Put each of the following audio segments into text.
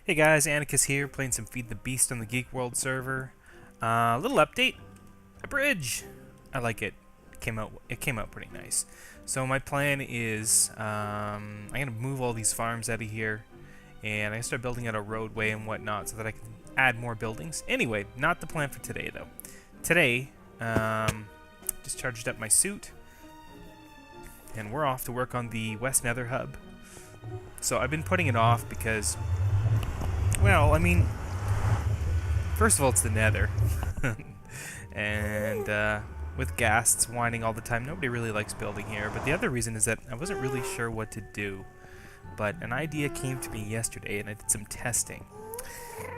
Hey guys, Anarchus here, playing some Feed the Beast on the Geek World server. Little update, a bridge. I like it. It came out pretty nice. So my plan is, I'm gonna move all these farms out of here, and I'm gonna start building out a roadway and whatnot so that I can add more buildings. Anyway, not the plan for today though. Today, just charged up my suit, and we're off to work on the West Nether hub. So I've been putting it off because, well, I mean, first of all, it's the Nether. And with ghasts whining all the time, nobody really likes building here. But the other reason is that I wasn't really sure what to do. But an idea came to me yesterday, and I did some testing.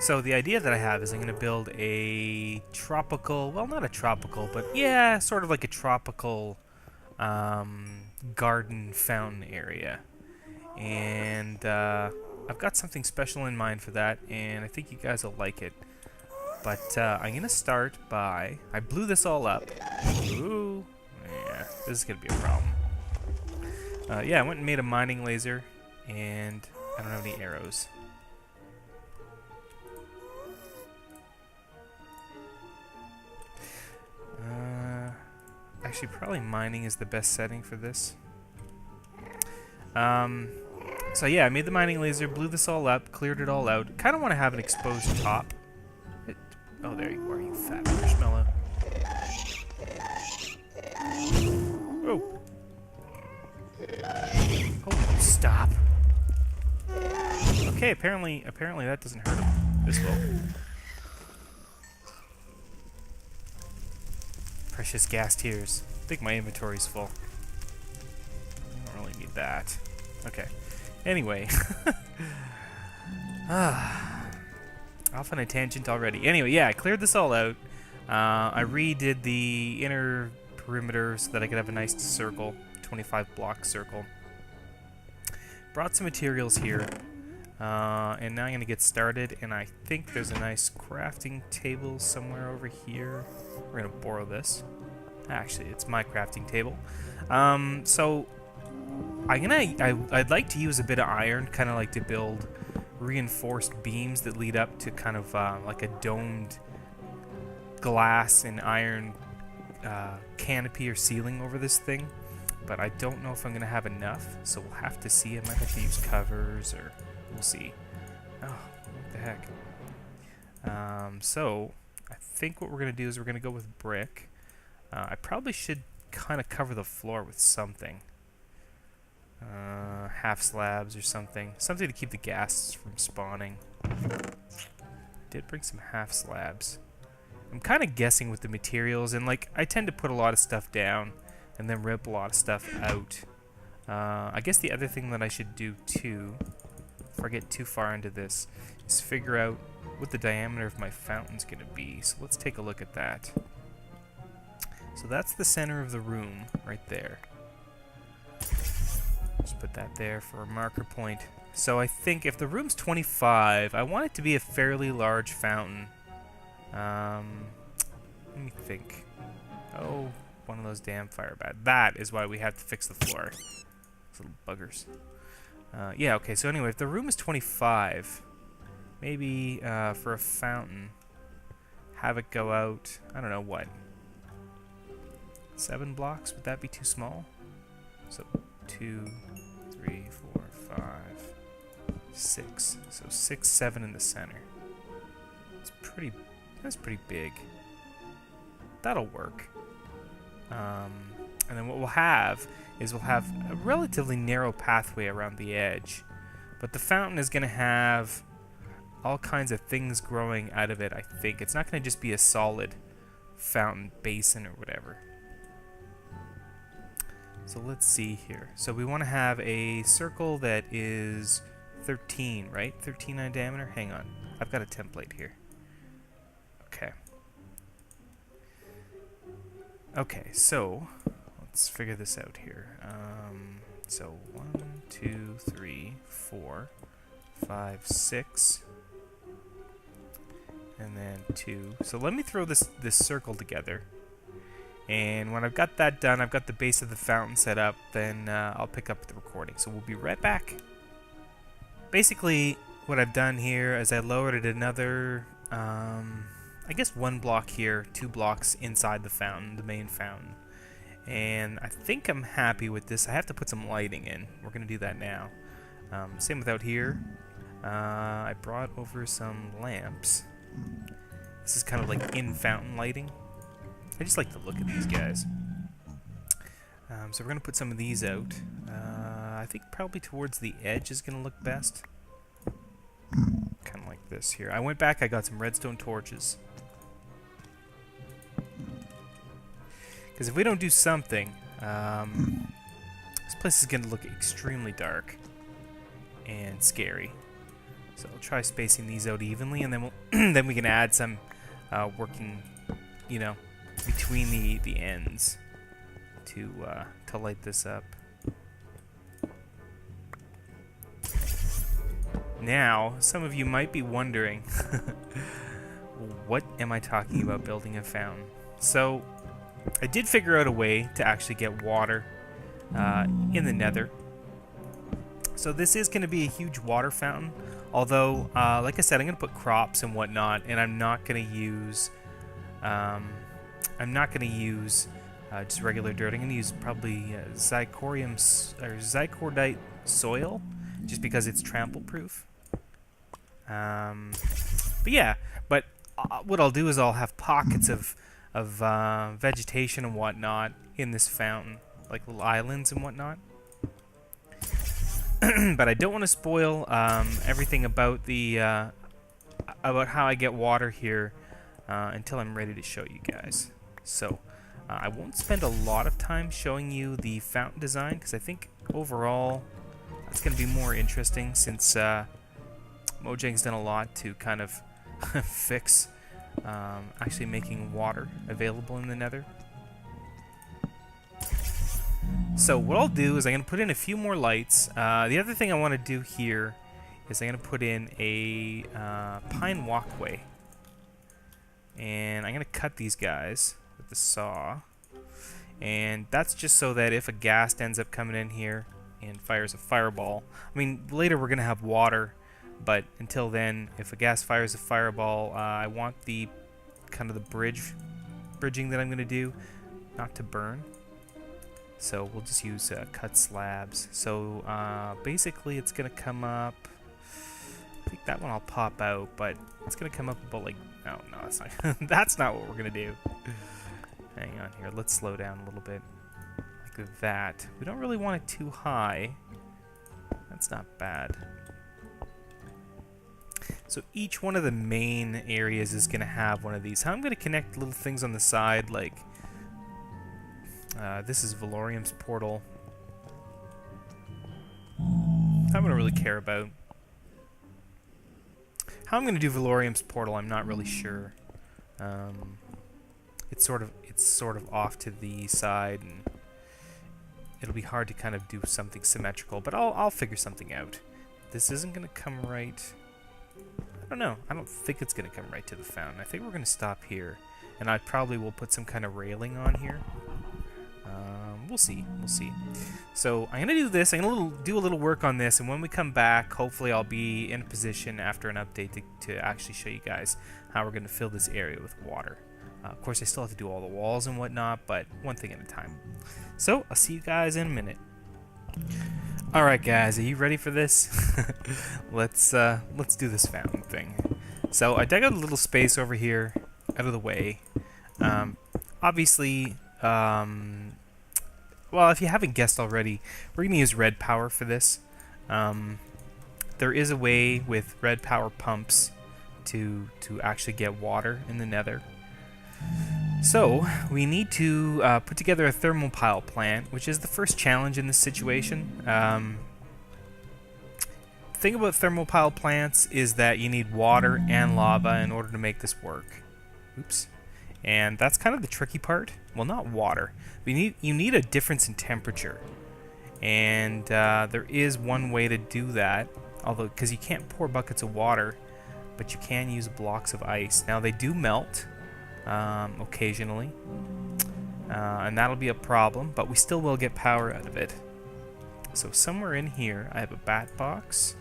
So the idea that I have is I'm going to build a tropical, well, not a tropical, but yeah, sort of like a tropical garden fountain area. And I've got something special in mind for that, and I think you guys will like it. But I'm going to start by... I blew this all up. Ooh. Yeah, this is going to be a problem. Yeah, I went and made a mining laser, and I don't have any arrows. Actually, probably mining is the best setting for this. So yeah, I made the mining laser, blew this all up, cleared it all out. Kind of want to have an exposed top. Oh, there you are, you fat marshmallow. Oh. Oh, stop. Okay, apparently that doesn't hurt him this well. Precious gas tears. I think my inventory's full. I don't really need that. Okay. Anyway. Off on a tangent already. Anyway, yeah, I cleared this all out. I redid the inner perimeter so that I could have a nice circle, 25 block circle. Brought some materials here. And now I'm going to get started, and I think there's a nice crafting table somewhere over here. We're going to borrow this. Actually, it's my crafting table. So I'd like to use a bit of iron, kind of like to build reinforced beams that lead up to kind of like a domed glass and iron canopy or ceiling over this thing. But I don't know if I'm going to have enough, so we'll have to see. I might have to use covers, or we'll see. Oh, what the heck. So I think what we're going to do is we're going to go with brick. I probably should kind of cover the floor with something. Half slabs or something. Something to keep the gas from spawning. Did bring some half slabs. I'm kind of guessing with the materials, and like I tend to put a lot of stuff down and then rip a lot of stuff out. I guess the other thing that I should do too, before I get too far into this, is figure out what the diameter of my fountain's going to be. So let's take a look at that. So that's the center of the room right there. Just put that there for a marker point. So I think if the room's 25, I want it to be a fairly large fountain. Let me think. Oh, one of those damn fire bats. That is why we have to fix the floor. Those little buggers. Yeah, okay, so anyway, if the room is 25, maybe for a fountain, have it go out, I don't know, what? 7 blocks? Would that be too small? So 2, 3, 4, 5, 6. So 6, 7 in the center. That's pretty big. That'll work. And then what we'll have is we'll have a relatively narrow pathway around the edge. But the fountain is going to have all kinds of things growing out of it, I think. It's not going to just be a solid fountain basin or whatever. So let's see here. So we want to have a circle that is 13, right? 13 in diameter? Hang on. I've got a template here. Okay. Okay, so let's figure this out here. So 1, 2, 3, 4, 5, 6, and then 2. So let me throw this circle together. And when I've got that done, I've got the base of the fountain set up, then I'll pick up the recording. So we'll be right back. Basically, what I've done here is I lowered another, I guess 1 block here, 2 blocks inside the fountain, the main fountain. And I think I'm happy with this. I have to put some lighting in. We're going to do that now. Same with out here. I brought over some lamps. This is kind of like in-fountain lighting. I just like to look at these guys. So we're going to put some of these out. I think probably towards the edge is going to look best. Kind of like this here. I went back, I got some redstone torches. Because if we don't do something, this place is going to look extremely dark and scary. So I'll try spacing these out evenly, and then we'll then we can add some working, you know, between the ends to light this up. Now, some of you might be wondering, what am I talking about building a fountain? So, I did figure out a way to actually get water in the Nether. So this is going to be a huge water fountain, although, like I said, I'm going to put crops and whatnot, and I'm not going to use, just regular dirt. I'm going to use probably zycordite soil, just because it's trample proof. But yeah, what I'll do is I'll have pockets of vegetation and whatnot in this fountain, like little islands and whatnot. But I don't want to spoil everything about about how I get water here until I'm ready to show you guys. So I won't spend a lot of time showing you the fountain design, because I think overall that's going to be more interesting, since Mojang's done a lot to kind of fix actually making water available in the Nether. So what I'll do is I'm going to put in a few more lights. The other thing I want to do here is I'm going to put in a pine walkway. And I'm going to cut these guys with the saw. And that's just so that if a ghast ends up coming in here and fires a fireball, I mean, later we're going to have water, but until then, if a ghast fires a fireball, I want the kind of the bridging that I'm going to do not to burn. So we'll just use cut slabs. So basically it's going to come up, I think that one I'll pop out, but it's going to come up about like, no, that's not, that's not what we're going to do. Hang on here, let's slow down a little bit, like that. We don't really want it too high. That's not bad. So each one of the main areas is going to have one of these. How I'm going to connect little things on the side, like this is Valorium's portal. I don't really care about. How I'm going to do Valorium's portal, I'm not really sure. It's sort of off to the side, and it'll be hard to kind of do something symmetrical, but I'll figure something out. This isn't going to come right. I don't know. I don't think it's going to come right to the fountain. I think we're going to stop here, and I probably will put some kind of railing on here. We'll see. We'll see. So I'm going to do this. I'm going to do a little work on this, and when we come back, hopefully I'll be in a position after an update to actually show you guys how we're going to fill this area with water. Of course, I still have to do all the walls and whatnot, but one thing at a time. So I'll see you guys in a minute. Alright guys, are you ready for this? Let's do this fountain thing. So I dug out a little space over here, out of the way. Obviously, well, if you haven't guessed already, we're going to use red power for this. There is a way with red power pumps to actually get water in the Nether. So, we need to put together a thermopile plant, which is the first challenge in this situation. The thing about thermopile plants is that you need water and lava in order to make this work. Oops. And that's kind of the tricky part. Well, not water. You need a difference in temperature. And there is one way to do that, although because you can't pour buckets of water, but you can use blocks of ice. Now, they do melt. Occasionally, and that'll be a problem, but we still will get power out of it. So somewhere in here I have a bat box,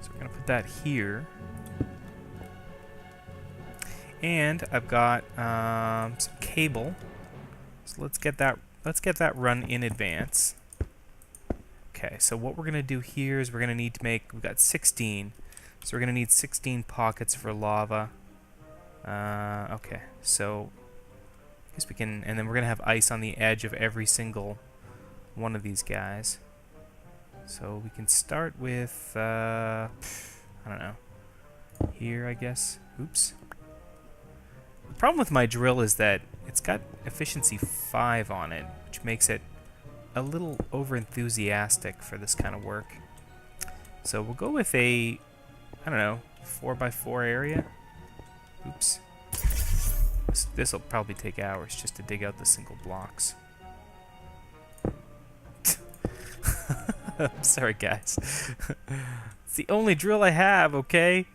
so we're gonna put that here. And I've got some cable. So let's get that run in advance. Okay, so what we're gonna do here is we're gonna need to make, we've got 16, so we're gonna need 16 pockets for lava. Okay, so I guess we can, and then we're gonna have ice on the edge of every single one of these guys. So we can start with, I don't know, here I guess. Oops. The problem with my drill is that it's got efficiency 5 on it, which makes it a little over-enthusiastic for this kind of work. So we'll go with a, I don't know, 4x4 area. Oops. This will probably take hours just to dig out the single blocks. I'm sorry, guys. It's the only drill I have, okay?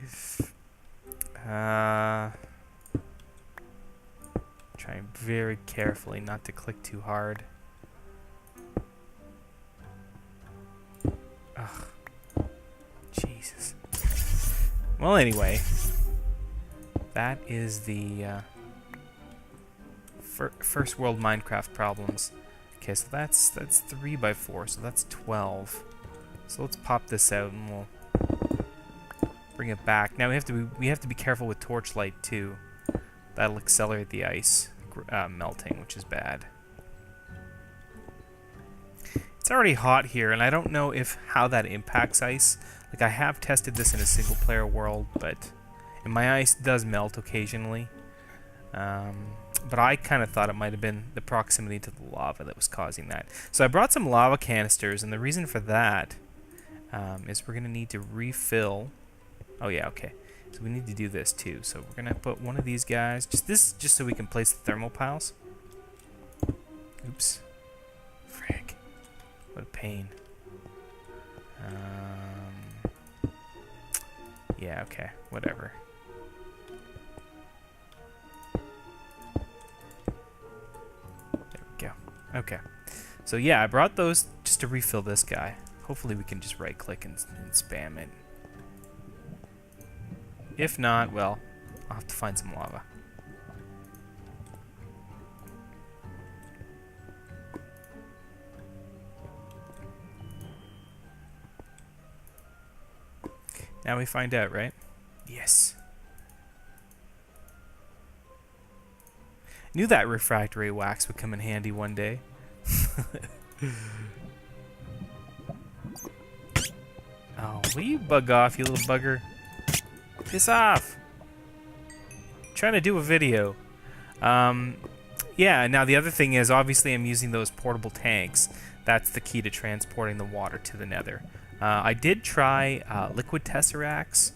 Trying very carefully not to click too hard. Ugh. Jesus. Well, anyway. That is the first world Minecraft problems. Okay, so that's 3x4, so that's 12. So let's pop this out and we'll bring it back. Now we have to be careful with torchlight too. That'll accelerate the ice melting, which is bad. It's already hot here, and I don't know how that impacts ice. Like, I have tested this in a single player world, and my ice does melt occasionally. But I kind of thought it might have been the proximity to the lava that was causing that. So I brought some lava canisters, and the reason for that is we're going to need to refill. Oh yeah, okay. So we need to do this too. So we're going to put one of these guys, just so we can place the thermal piles. Oops. Frick. What a pain. Yeah, okay. Whatever. Okay, so yeah, I brought those just to refill this guy. Hopefully we can just right-click and spam it. If not, well, I'll have to find some lava. Now we find out, right? Yes. Knew that refractory wax would come in handy one day. Oh, will you bug off, you little bugger? Piss off! I'm trying to do a video. Yeah, now the other thing is, obviously I'm using those portable tanks. That's the key to transporting the water to the nether. I did try liquid tesseracts.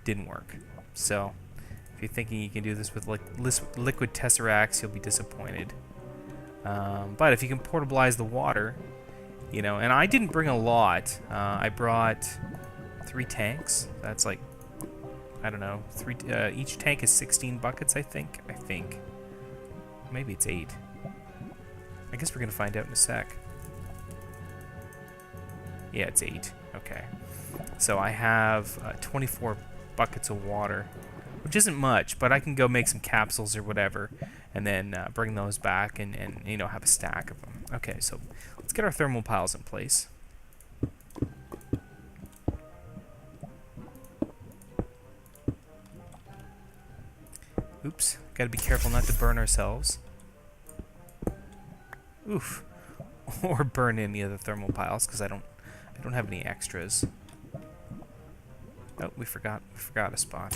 Didn't work. So, if you're thinking you can do this with liquid tesseracts, you'll be disappointed. But if you can portabilize the water, you know, and I didn't bring a lot. I brought 3 tanks. That's like, I don't know, each tank is 16 buckets, I think. Maybe it's 8. I guess we're gonna find out in a sec. Yeah, it's 8. Okay. So I have 24 buckets of water, which isn't much, but I can go make some capsules or whatever, and then bring those back and you know, have a stack of them. Okay, so let's get our thermal piles in place. Oops, gotta be careful not to burn ourselves. Oof. Or burn any of the thermal piles, because I don't have any extras. Oh, we forgot a spot.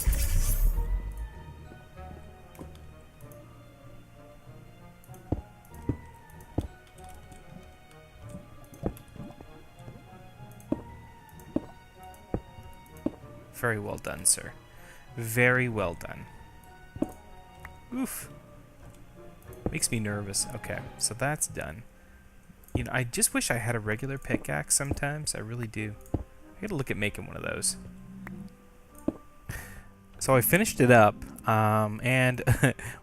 Very well done, sir. Very well done. Oof. Makes me nervous. Okay, so that's done. You know, I just wish I had a regular pickaxe sometimes. I really do. I gotta look at making one of those. So I finished it up, and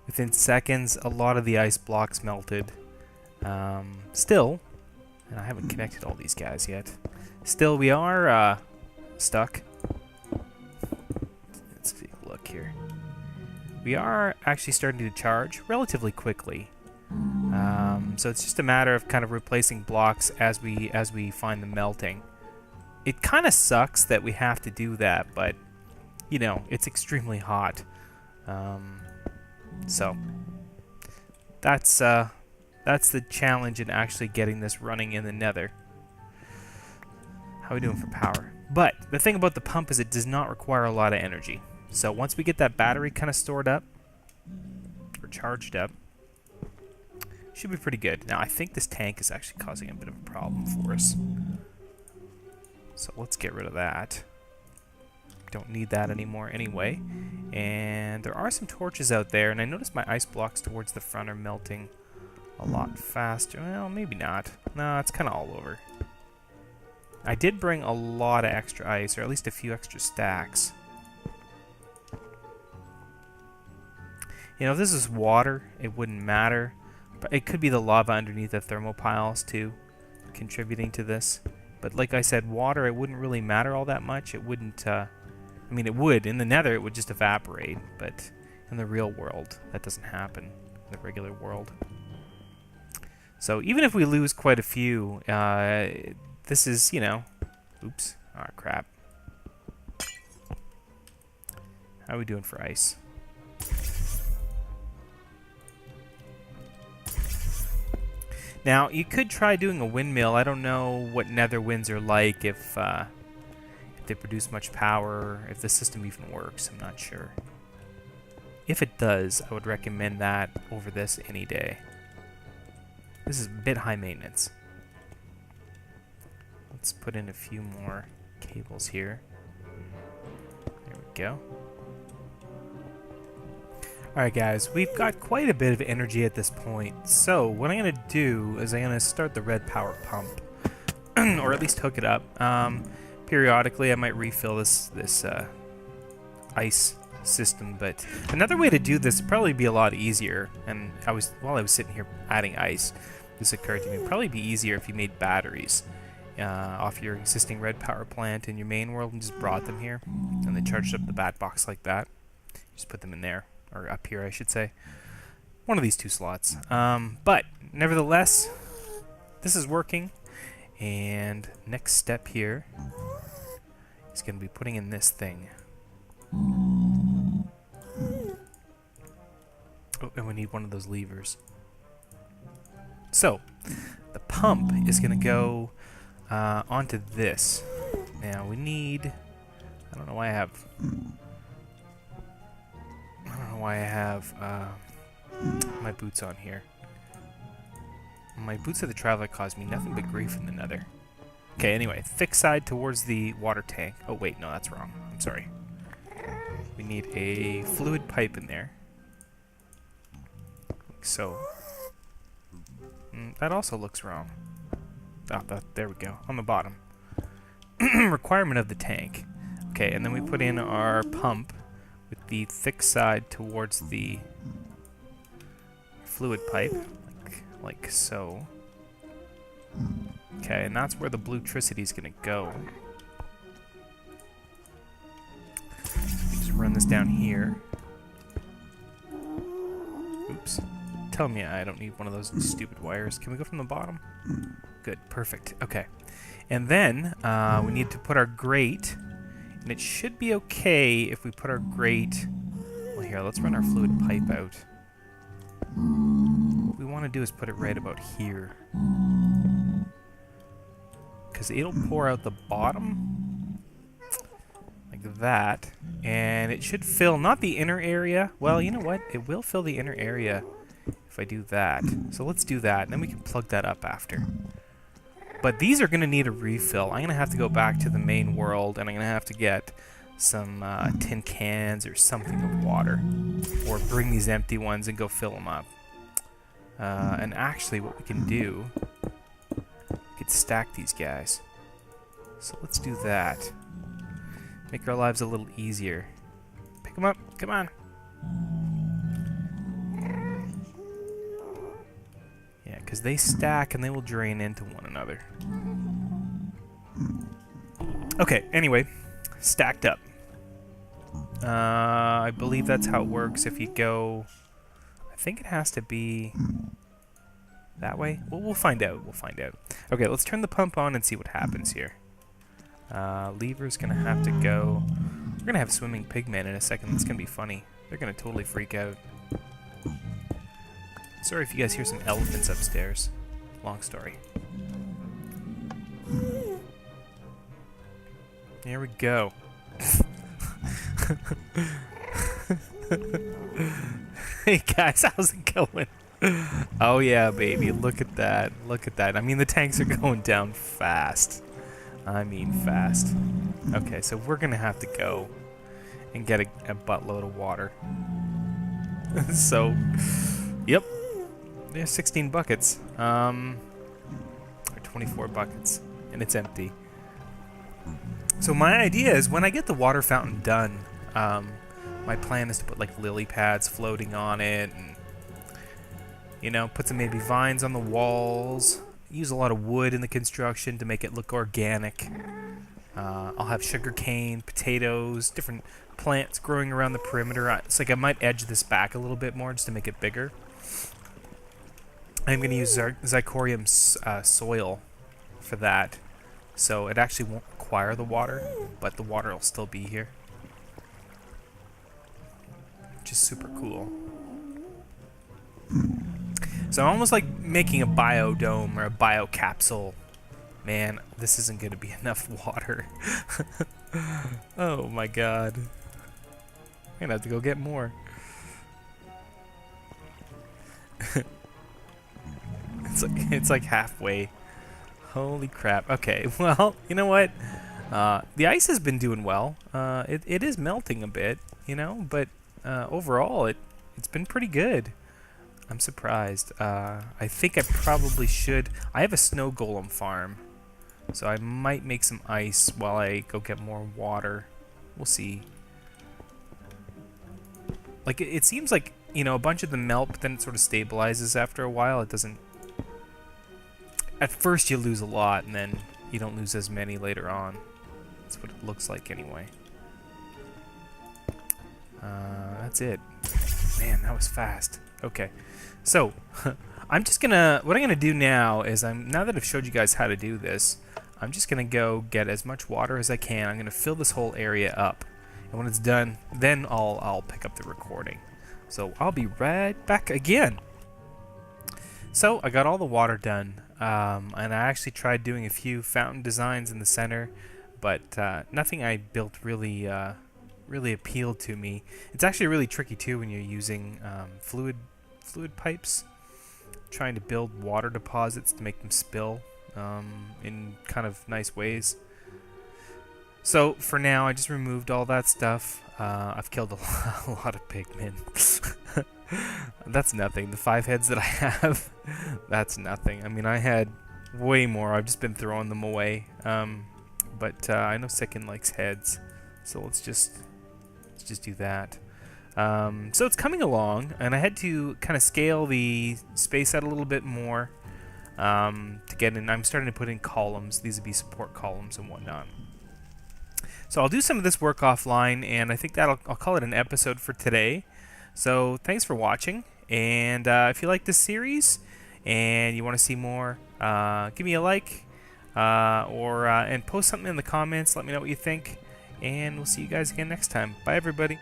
within seconds, a lot of the ice blocks melted. Still, and I haven't connected all these guys yet. Still, we are stuck. look here. We are actually starting to charge relatively quickly. So it's just a matter of kind of replacing blocks as we find them melting. It kind of sucks that we have to do that, but you know, it's extremely hot. So that's the challenge in actually getting this running in the Nether. How are we doing for power? But the thing about the pump is it does not require a lot of energy. So once we get that battery kind of stored up or charged up, should be pretty good. Now I think this tank is actually causing a bit of a problem for us. So let's get rid of that. Don't need that anymore anyway. And there are some torches out there, and I noticed my ice blocks towards the front are melting a lot faster. Well, maybe not. No, it's kind of all over. I did bring a lot of extra ice, or at least a few extra stacks. You know, if this is water, it wouldn't matter. But it could be the lava underneath the thermopiles, too, contributing to this. But like I said, water, it wouldn't really matter all that much. It wouldn't, I mean, it would. In the Nether, it would just evaporate. But in the real world, that doesn't happen. In the regular world. So even if we lose quite a few, this is, you know... Oops. Ah, crap. How are we doing for ice? Now, you could try doing a windmill. I don't know what nether winds are like, if they produce much power, if the system even works. I'm not sure. If it does, I would recommend that over this any day. This is a bit high maintenance. Let's put in a few more cables here. There we go. Alright guys, we've got quite a bit of energy at this point, so what I'm going to do is I'm going to start the red power pump, or at least hook it up. Periodically I might refill this ice system, but another way to do this would probably be a lot easier, and while I was sitting here adding ice, this occurred to me, it'd probably be easier if you made batteries off your existing red power plant in your main world and just brought them here, and then charged up the bat box like that. Just put them in there. Or up here, I should say. One of these two slots. But, nevertheless, this is working. And next step here is going to be putting in this thing. Oh, and we need one of those levers. So, the pump is going to go onto this. Now, we need... I don't know why I have my boots on here. My boots of the traveler caused me nothing but grief in the Nether. Okay, anyway, thick side towards the water tank. Oh wait, no, that's wrong. I'm sorry. We need a fluid pipe in there. Like so. That also looks wrong. Oh, there we go, on the bottom. Requirement of the tank. Okay, and then we put in our pump with the thick side towards the fluid pipe, like so. Okay, and that's where the bluetricity is going to go. So we just run this down here. Oops. Tell me I don't need one of those stupid wires. Can we go from the bottom? Good, perfect. Okay. And then we need to put our grate. And it should be okay if we put our grate... Well, here, let's run our fluid pipe out. What we want to do is put it right about here. Because it'll pour out the bottom. Like that. And it should fill, not the inner area. Well, you know what? It will fill the inner area if I do that. So let's do that, and then we can plug that up after. But these are going to need a refill. I'm going to have to go back to the main world, and I'm going to have to get some tin cans or something of water. Or bring these empty ones and go fill them up. And actually, what we can do... we could stack these guys. So let's do that. Make our lives a little easier. Pick them up. Come on. Yeah, because they stack and they will drain into one another. Okay, anyway, stacked up. I believe that's how it works. If you go, I think it has to be that way. Well, we'll find out. We'll find out. Okay, let's turn the pump on and see what happens here. Lever's gonna have to go. We're gonna have swimming pigmen in a second. That's gonna be funny. They're gonna totally freak out. Sorry if you guys hear some elephants upstairs. Long story. Here we go. Hey guys, how's it going? Oh yeah, baby, look at that. Look at that. I mean, the tanks are going down fast. I mean fast. Okay, so we're gonna have to go and get a buttload of water. So, yep. There's 16 buckets. Or 24 buckets. And it's empty. So my idea is when I get the water fountain done, my plan is to put like lily pads floating on it and, you know, put some maybe vines on the walls. Use a lot of wood in the construction to make it look organic. I'll have sugar cane, potatoes, different plants growing around the perimeter. It's like I might edge this back a little bit more just to make it bigger. I'm going to use Zirconium soil for that. So it actually won't require the water, but the water will still be here. Which is super cool. So I'm almost like making a biodome or a biocapsule. Man, this isn't going to be enough water. Oh my god. I'm going to have to go get more. It's like halfway. Holy crap. Okay, well, you know what? The ice has been doing well. It is melting a bit, you know, but overall it's been pretty good. I'm surprised. I think I probably should. I have a snow golem farm, so I might make some ice while I go get more water. We'll see. Like, it seems like, you know, a bunch of them melt, but then it sort of stabilizes after a while. It doesn't... At first you lose a lot, and then you don't lose as many later on. That's what it looks like anyway. That's it. Man, that was fast. Okay. So, I'm just gonna... What I'm gonna do now is now that I've showed you guys how to do this, I'm just gonna go get as much water as I can. I'm gonna fill this whole area up. And when it's done, then I'll pick up the recording. So I'll be right back again. So I got all the water done, and I actually tried doing a few fountain designs in the center, but nothing I built really really appealed to me. It's actually really tricky too when you're using fluid pipes, trying to build water deposits to make them spill in kind of nice ways. So for now, I just removed all that stuff. I've killed a lot of pigmen. That's nothing. The 5 heads that I have, that's nothing. I mean, I had way more. I've just been throwing them away. But I know Sicken likes heads, so let's just do that. So it's coming along, and I had to kind of scale the space out a little bit more to get in. I'm starting to put in columns. These would be support columns and whatnot. So I'll do some of this work offline, and I think I'll call it an episode for today. So thanks for watching, and if you like this series and you want to see more, give me a like and post something in the comments. Let me know what you think, and we'll see you guys again next time. Bye, everybody.